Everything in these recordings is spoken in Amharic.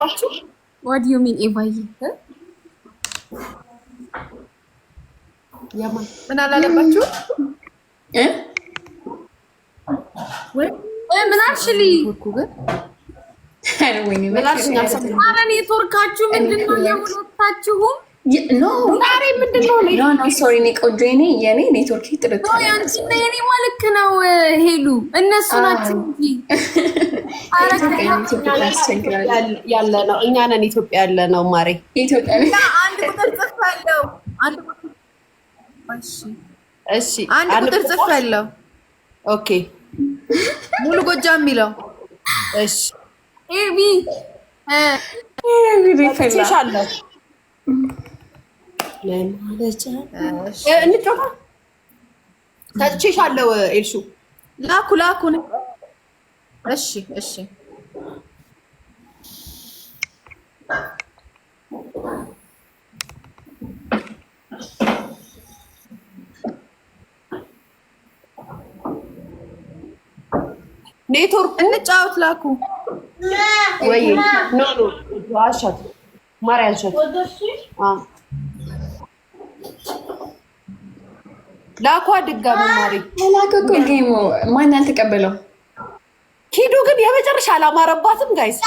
What do you mean, Evaዬ? ምን አላለባችሁ? ምን አልሽሊ? ኔትወርካችሁ ምንድን ነው? የሁለታችሁም ዛሬ ምንድን ነው? ሶሪ ቆንጆ የኔ ኔትወርክ ጥርት የኔ ልክ ነው። ሄሉ እነሱ ናቸው እንጂ ያለ ነው። እኛ ነን ኢትዮጵያ ያለ ነው። ማሬ አንድ ቁጥር ጽፌያለሁ። አንድ ቁጥር ጽፌያለሁ። ኦኬ ሙሉ ጎጃም የሚለው እሺ ኤቢ ትሻለሁ ታጥቼሻለሁ። ኤልሹ ላኩ። እሺ ኔትወርክ እንጫወት። ላኩ ወይ ኖ አሻት ማርያም ሸት ላኳ ድጋሚ ማሪ ላከኩ። ጌሙ ማን ያልተቀበለው? ኪዱ ግን የመጨረሻ አላማረባትም። ጋይስ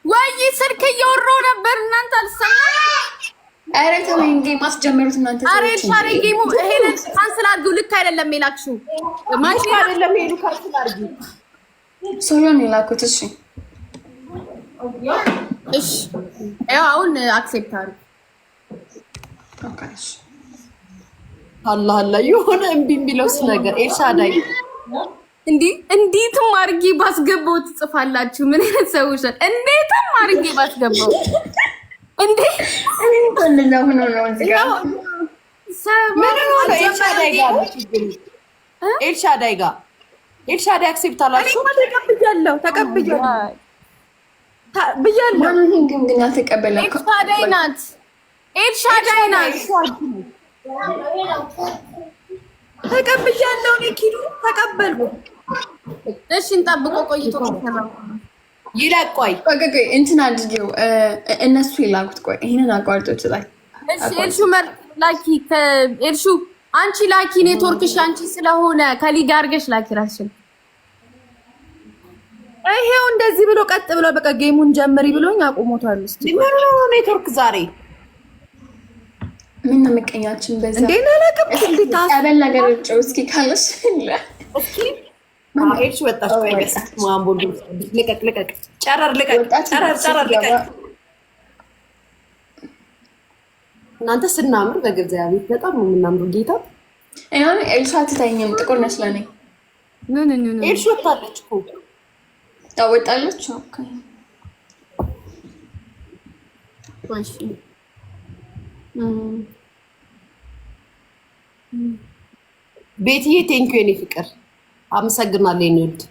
ወይ ስልክ እየወራሁ ነበር እናንተ አልሰማችም? አረ ተወኝ፣ ጌም አስጀመሩት እናንተ። አረ ሻሪ ጌሙ ይሄን ካንስል አድርጉ። ልክ አይደለም የላክሽው ማሽ አይደለም። ሄዱ ካንስል አድርጉ። ሶሎን የላኩት። እሺ ያው አሁን አክሴፕት አድርጉ። ኦኬ እሺ። አላህ የሆነ እምቢ የሚለውስ ነገር ኤልሻዳይ እንዴትም አድርጌ ባስገባው ትጽፋላችሁ። ምን አይነት ሰዎች ናችሁ? እንዴትም አድርጌ ባስገባው እንዴ እኔ እንደዛ ሆኖ ነው እዚህ ጋር ኤልሻዳይ ጋር ኤልሻዳይ አክሴፕት አላችሁ? ተቀብያለሁ ብያለሁ። ማን ግን ያልተቀበለው? ኤልሻዳይ ናት። ተቀብያለሁ። እኔ ኪዱ ተቀበልኩ። እሺ እንጠብቆ ቆይቶ ይላቆይ እንትን አድርጌው እነሱ ይላኩት። ቆይ ይሄንን አቋርጦ ይችላል። እሺ ኤልሹ ላኪ። ኤልሹ አንቺ ላኪ። ኔትወርክሽ አንቺ ስለሆነ ከሊጋ አድርገሽ ላኪ ራስሽን። ይሄው እንደዚህ ብሎ ቀጥ ብሎ በቃ ጌሙን ጀምሪ ብሎኝ አቁሞታል። እስቲ ኔትወርክ ዛሬ ምን ነው መቀኛችን በዛ እንዴ ለለቀም እንዴ ታበል ነገር ጨው እስኪ ካለሽ እስኪ ኤልሹ ወጣሽ። ቆይ በስ ማምቦል ልቀቅ ጨረር ልቀቅ። እናንተ ስናምር በእግዚአብሔር በጣም ነው የምናምረው። ጌታ አይሆን ኤልሹ አትታይኝም። ጥቁር ነሽ ለኔ። ኤልሹ ወጣለች እኮ ታወጣለች። ኦኬ እሺ ቤትዬ ቴንኪው የኔ ፍቅር አመሰግናለሁ። የኔ ውድ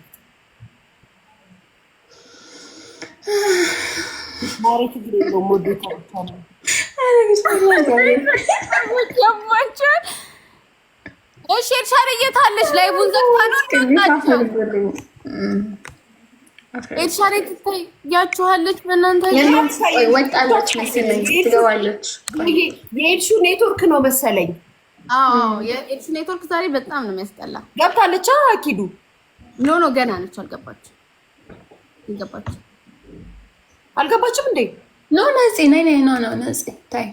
ማሪት ግሬ ነው ሞዴታው እሺ ኤልሻዳይ አለች። ላይቡን ዘግታ ነው እናንተ ኤልሻዳይ ትታያችኋለች። በእናንተ ወጣለች መሰለኝ ትገባለች። የኤልሹ ኔትወርክ ነው መሰለኝ። የኤልሹ ኔትወርክ ዛሬ በጣም ነው የሚያስጠላ። ገብታለች አኪዱ? ኖ ገና ነች። አልገባችም እንዴ? ኖ ነፂ ነይ ኖ ነፂ ታይ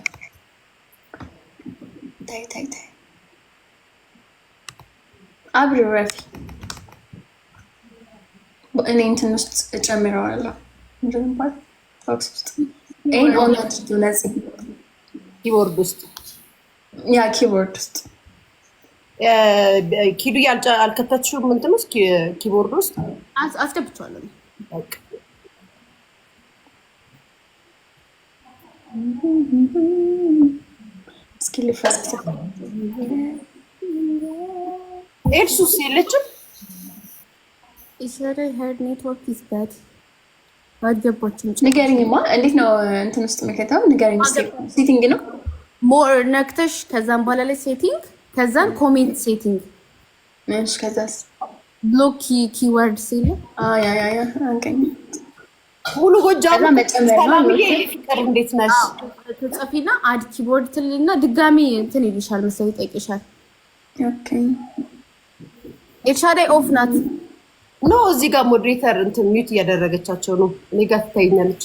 አብሪ ረፊ እኔ እንትን ውስጥ እጨምረዋለሁ። ምንድን ነው ፎክስ ውስጥ ኤን ኦን አድርጊው ነፂ። ኪቦርድ ውስጥ ኪቦርድ ውስጥ ኪዱ አልከተትሽውም? እንትን ውስጥ ኪቦርድ ውስጥ አስገብቼዋለሁ። እስኪ ልፈስስ። ኤልሱስ የለችም? ኤልሻዳይ ሄር ኔትወርክ ኢዝ ባድ። አልገባችም። ንገሪኝማ እንዴት ነው እንትን ውስጥ መከታው? ንገሪኝ። ሴቲንግ ነው ሞር ነክተሽ ከዛም በኋላ ላይ ሴቲንግ ከዛን ኮሜንት ሴቲንግ እሺ ከዛስ ብሎክ ኪወርድ ሲል ያ አንከኝ ሙሉ ጎጃም ሰላምዬ ፍቅር እንዴት ነሽ? ትጽፊና አድ ኪቦርድ ትልና ድጋሚ እንትን ይልሻል መሰለኝ ይጠይቅሻል። ኦኬ ኤልሻዳይ ኦፍ ናት። ኖ እዚህ ጋር ሞዴሬተር እንትን ሚውት እያደረገቻቸው ነው። እኔ ጋር ትታይኛለች።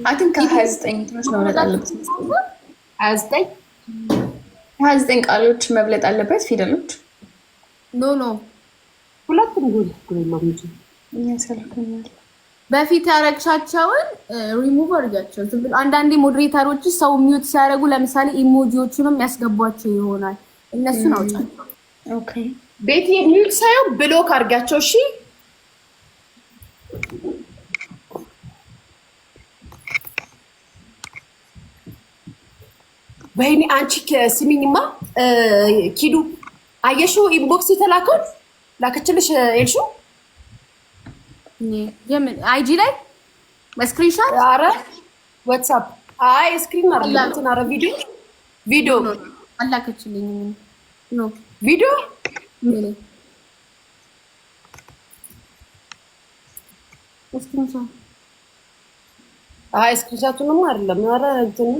አይ ቲንክ 29 ትንሽ መብለጥ አለበት። 29 ቃሎች መብለጥ አለበት ፊደሎች። ኖ ሁለቱም ነው እንጂ ያሰልኩኛል። በፊት ያረግሻቸውን ሪሙቭ አድርጋቸው። ዝም ብሎ አንዳንዴ ሞዴሬተሮች ሰው ሚውት ሲያደርጉ ለምሳሌ ኢሞጂዎቹንም ያስገቧቸው ይሆናል። እነሱን አውጫቸው። ኦኬ ቤት የሚውት ሳይሆን ብሎክ አድርጋቸው። እሺ ወይኔ አንቺ ስሚኝማ ኪዱ አየሽው? ኢንቦክስ የተላከውን ላከችልሽ ኤልሹ የምን አይጂ ላይ ስክሪንሾት? አረ ዋትስአፕ አይ ስክሪን አርላንትን አረ ቪዲዮ አላከችልኝም። ኖ ቪዲዮ ስክሪንሾቱንም አይደለም አረ እንትን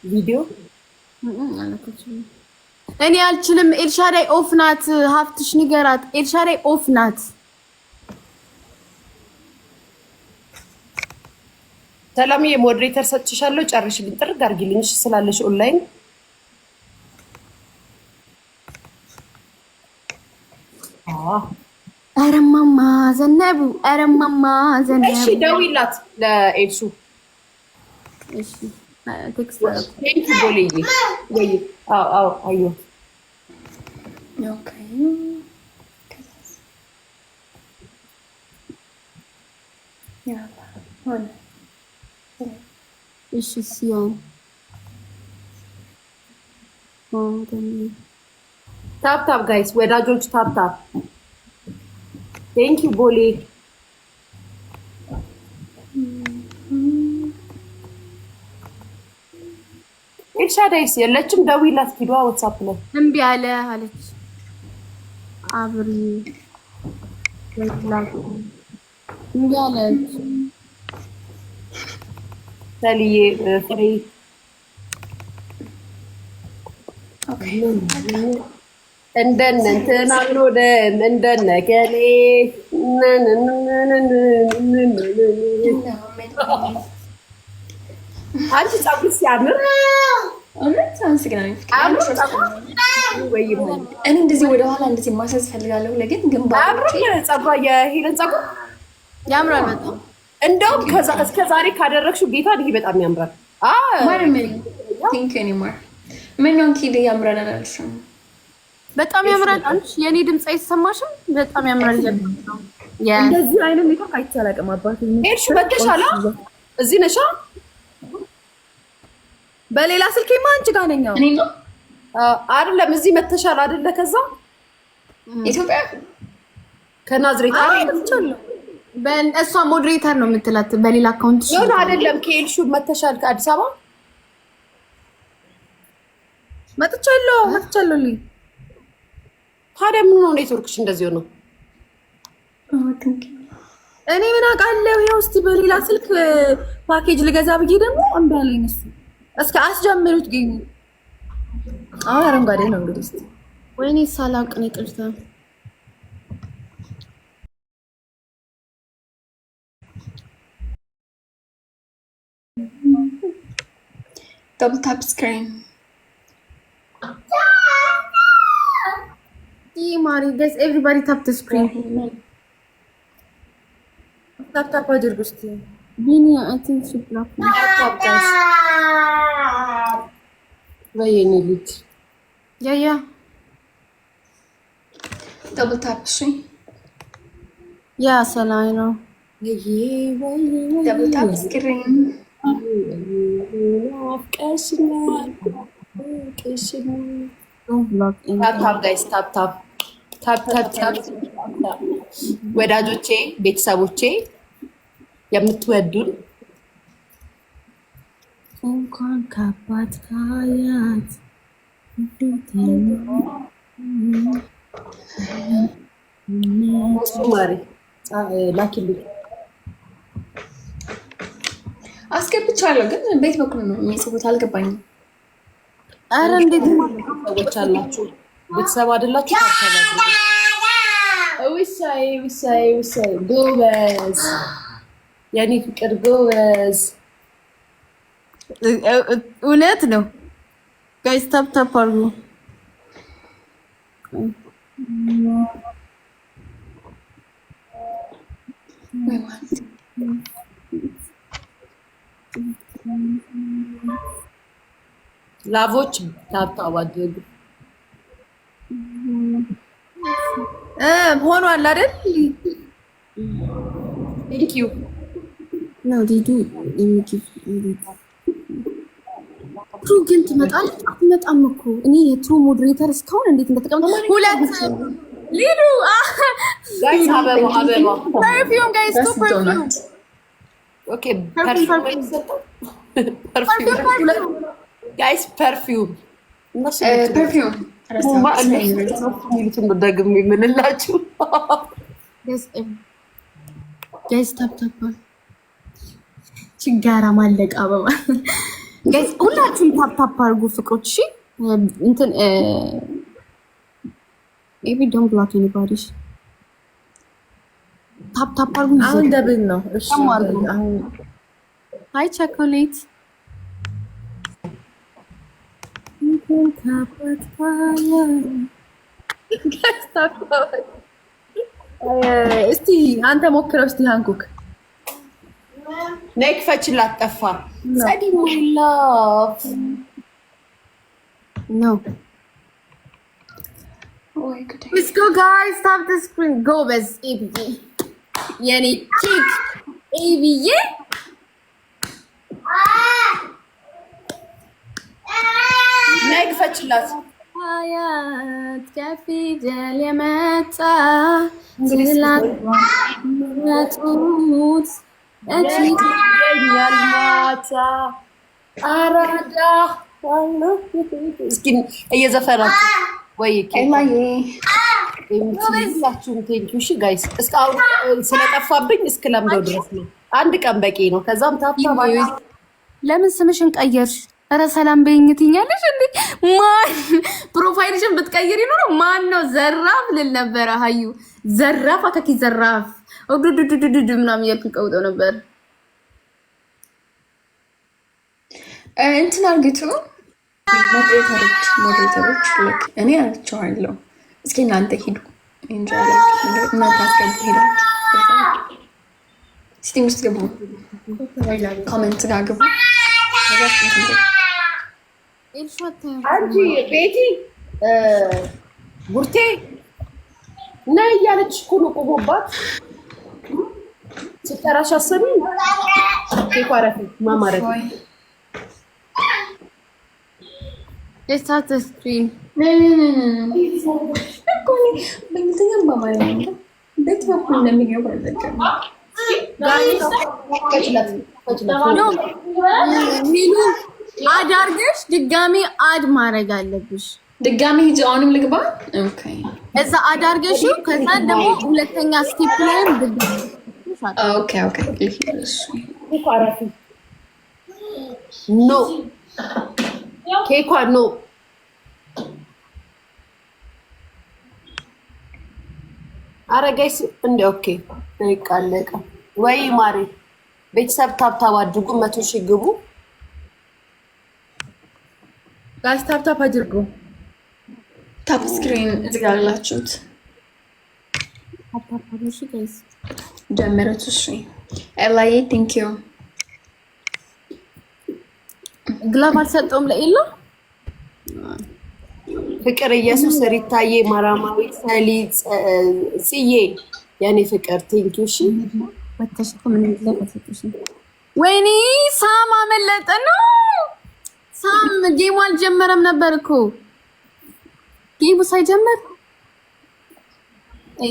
ቪዲዮ አላከችልኝም። እኔ አልችልም። ኤልሻዳይ ኦፍ ናት። ሀፍትሽ ንገራት። ኤልሻዳይ ኦፍ ናት። ሰላምዬ ሞዴሬተር ሰጥቻለሁ። ጨርሽልኝ፣ ጥርግ አድርጊልኝ እሺ ስላለሽ ኦንላይን። ኧረ እማማ ዘነቡ፣ ኧረ እማማ ዘነቡ። እሺ ደውይላት ለኤልሱ። እሺ ቴክስት ቴንክ ዩ ቦሌዬ። ወይ አዎ አየሁ። ኦኬ ያላ ሆነ እሺ ሲያን ታፕ ጋይስ ወዳጆች ታፕ ቴንክ ዩ ቦሌ። ኤልሻዳይስ የለችም። ደውይላት ኪዷ ዋትስአፕ ላይ እምቢ አለ አለች። አብሪ ወይላክ እምቢ አለች። ሰልዬ ፍሬ እንደነ እንትና ብሎደም እንደነ ገሌ አንቺ ፀጉር ሲያምር እኔ እንደዚህ ወደኋላ እንደዚህ ማሰዝ ፈልጋለሁ። ለግን ግንባር ፀጉሯ የሄለን ፀጉር ያምራል በጣም። እንደውም እስከ ዛሬ ካደረግሽው ጌታ ይሄ በጣም ያምራል። ምነው ኪድ ያምራል አላልሽም? በጣም ያምራል። አንቺ የኔ ድምፅ አይሰማሽም? በጣም ያምራል። እንደዚህ አይነት ሜካፕ አይቻላቅም። አባቴ ሄድሽ መተሻላ እዚህ ነሻ? በሌላ ስልኬማ አንቺ ጋር ነኝ። አይደለም እዚህ መተሻል አይደለ? ከዛ ኢትዮጵያ ከናዝሬት እሷ ሞዴሬተር ነው የምትላት በሌላ አካውንት ሆነ አይደለም። ከኤልሹ መተሻል ከአዲስ አበባ መጥቻለሁ። ታዲያ ምን ነው ኔትወርክሽ እንደዚህ ነው? እኔ ምን አውቃለሁ። ይኸው እስኪ በሌላ ስልክ ፓኬጅ ልገዛ ብዬ ደግሞ እምቢ አለኝ እሱ። እስኪ አስጀምሩት ጌሙ። አሁን አረንጓዴ ነው እንግዲህ። እስኪ ወይኔ ሳላውቅ ነው ይቅርታ። double tap screen. Mari, guys, everybody tap the screen. Tap አድርጉ እስኪ። Bini, I think she blocked me. Tap guys. ወይኔ ልጅ Yeah. double tap screen. Yeah, ሰላይ ነው። double tap screen. ታፕ ጋይስ ታፕ ወዳጆቼ ቤተሰቦቼ የምትወዱን እንኳን ከአባት ከአያት ማሪ ላኪልኝ አስገብቻለሁ፣ ግን ቤት በኩል ነው የሚጽፉት አልገባኝም። ኧረ እንዴት ሰዎች አላችሁ ቤተሰብ አይደላችሁ? ውሳይ ጎበዝ የኔ ፍቅር ጎበዝ። እውነት ነው ጋይስ ታፕ አድርጉ። ላቮች ታፕ አድርጉ። ሆኗል አይደል? ቴንክ ዩ ነው ዲዱ ትሩ ግን ትመጣለች አትመጣም እኮ እኔ የትሩ ሞዴሬተር እስካሁን እንዴት እንደተቀመጠ ሁለት ሊዱ ጋይስ አበባ ፐርፊውም ጋይስ ቱ ፐርፊውም ኦኬ ፐርፊውም ጋይስ ፐርፊውም ፐርፊውም ሚሉትን ደግም የምንላችሁ ጋይስ ታፕ ችጋራ ማለቅ አበባ ጋይስ ሁላችሁም ታፕ አድርጉ ፍቅሮች። እሺ እንትን ኤቢ ዶንት ብሎክ ኤኒባዲ ታፕ አድርጉ። አሁን ደብል ነው። እሺ አሁን ሃይ ቸኮሌት እስቲ አንተ ሞክረው እስቲ ሃንኩክ ነይ ክፈችላት ጠፋ ጸዲ ላቭ ኖ let's go guys tap the screen go bez ኤቢዬ የኔ ቺክ ኤቢዬ ነይ ክፈችላት አያት ከፊደል የመጣ ዝላት መጡት እቺኛል ማታ አራዳ እስኪ እየዘፈራችሁ ወይ ሁላችሁም ቴንኪው። እሺ ጋይስ እስካሁን ስለጠፋብኝ እስክለምደው ድረስ ነው። አንድ ቀን በቂ ነው። ከዛም ታፕታባ ለምን ስምሽን ቀየርሽ? ኧረ ሰላም በይኝ ትይኛለሽ እንዴ? ማን ፕሮፋይልሽን ብትቀይሪ ኖሮ ማን ነው ዘራፍ ልል ነበረ። ሀዩ ዘራፍ አካኪ ዘራፍ ኦዱዱዱዱዱ ምናምን እያልኩ ቀውጠው ነበር። እንትን አርግቱ ሞዴሬተሮች እኔ አላቸዋለሁ። እስኪ እናንተ ሂዱ እንጂ እናንተ አስገቡ ሄዳችሁ ስቲም ውስጥ ገቡ፣ ኮሜንት ጋር ገቡ። አንቺ ቤቲ ቡርቴ ነይ እያለች እኮ ነው ቆሞባት ስጠራሽ አሰቢ ኬኳረፊ ማማረፊ ስታርት ስክሪን በእንግሊዝኛ በአማርኛ ቤት በኩል እንደሚገባ አልዘገም ሚሉ አድ አድርገሽ ድጋሚ አድ ማድረግ አለብሽ። ድጋሚ ሂጂ። አሁንም ልግባ። ኦኬ እዛ አድ አድርገሽው ከዛ ደግሞ ሁለተኛ ስቴፕ ላይም ድጋሚ ኦኬ ኬኳረፊ ኖ ኬኳ ኖ አረጋይስ እንደ ኦኬ ይቃለቀ ወይ ማሪ ቤተሰብ ታፕታፕ አድርጉ። 100,000 ግቡ ጋይስ ታፕታፕ አድርጉ። ታፕ ስክሪን እዚህ ጋር ያላችሁት ታፕታፕ አድርጉ ጋይስ ጀመረች። እሺ ኤላይ ቴንክ ዩ ግላብ አልሰጠውም ለኢላ ፍቅር ኢየሱስ ሪታዬ ማራማዊ ሰሊ ጽዬ የኔ ፍቅር ቴንክ ዩ። እሺ ወተሽኩ ምን ለፈተሽ ወይኔ ሳም አመለጠ ነው። ሳም ጌሙ አልጀመረም ነበር እኮ ጌሙ ሳይጀመር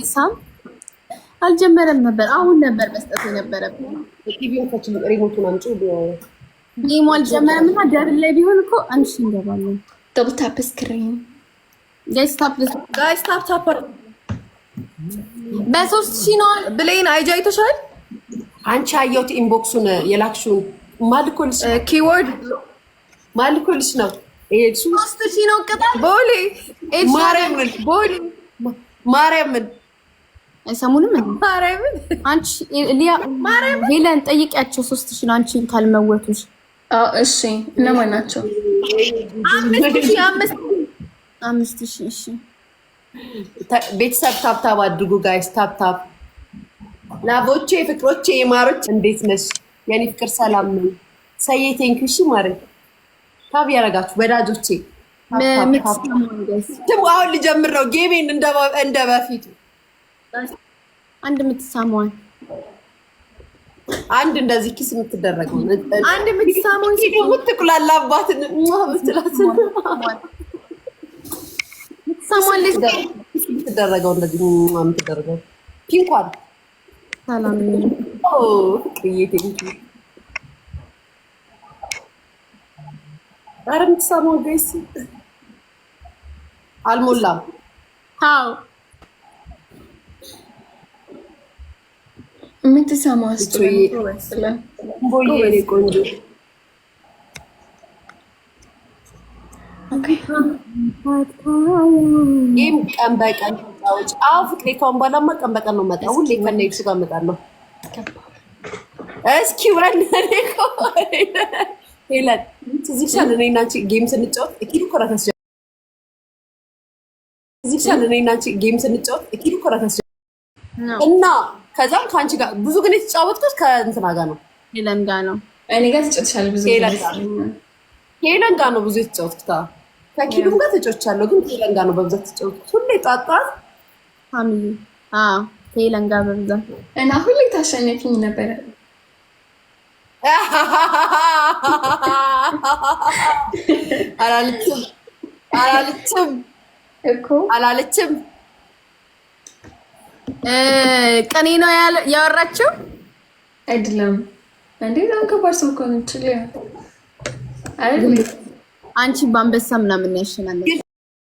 ሳም አልጀመረም ነበር። አሁን ነበር መስጠት የነበረብን። ቲቪውን ከችን ሪሞቱን አምጪ። ጌሙ አልጀመረም እና ደብል ላይ ቢሆን እኮ አንቺ እንገባለን። ደብል ታፕ ስክሪን ጋይስ ታፕ በ3000 ነው ብሌን አይጃ አይተሻል? አንቺ አየሁት ኢንቦክሱን የላክሽውን ማልኮልሽ ኪወርድ ማልኮልሽ ነው። ይሄ 3000 ነው ቅጣት። ቦሌ ማርያምን ቦሌ ማርያምን አይሰሙንም። ማርያምን አንቺ ሊያ ሄለን ጠይቂያቸው 3000 ነው አንቺን ካልመወቱሽ። እሺ እነማን ናቸው? 5000 እሺ ቤተሰብ ታብታብ አድርጉ ጋይስ። ታብታብ ላቦቼ ፍቅሮቼ የማሮች እንዴት ነሽ የኔ ፍቅር? ሰላም ነው ሰዬ ቴንኪው። እሺ ማረኝ ታብ ያረጋችሁ ወዳጆቼ። አሁን ልጀምር ነው ጌሜን እንደ በፊቱ። አንድ የምትሳመዋል አንድ እንደዚህ ኪስ የምትደረገው አንድ የምትሳመውን የምትቁላላ አባትን ምትላት ሳሟልሽ የምትደረገው እንደዚህ የምትደረገው ፒንኳን ሰላም ፍቅርዬ ቴንኪው። ኧረ የምትሳመው ጋይስ አልሞላም። አዎ የምትሰማው አስጥለኝ ቦዬ ቆንጆ ይህም ቀን በቀን ተጫወች። አዎ ፍቅሬ ካሁን በኋላማ ቀን በቀን ነው መጣ። ሁሌ ከነሱ ጋር እመጣለሁ። እስኪ ወንደኔ ሄለን እዚህ ብቻ እኔ እና አንቺ ጌም ስንጫወት እኪዱ ኮራታስ እዚህ ብቻ እኔ እና አንቺ ጌም ስንጫወት እኪዱ ኮራታስ እና ከዛም ከአንቺ ጋር ብዙ ግን የተጫወትኩት ከእንትና ጋር ነው። ሄለን ጋር ነው። እኔ ጋር ተጫውተሻል ብዙ ሄለን ጋር ነው ብዙ የተጫወትኩት። ከኪዱም ጋር ተጫውቻለሁ ግን ሄለን ጋር ነው በብዛት ተጫወትኩት። ሁሌ ጧት ፋሚሊ ሄለን ጋር በብዛት እና ሁሌ ታሸነፊኝ ነበረ። አላለችም እኮ አላለችም። ቀኔ ነው ያወራችው አይደለም እንዴ? ከባድ ሰው እኮ ነው። አይደል? አንቺ በአንበሳ ምናምን ያሸናነች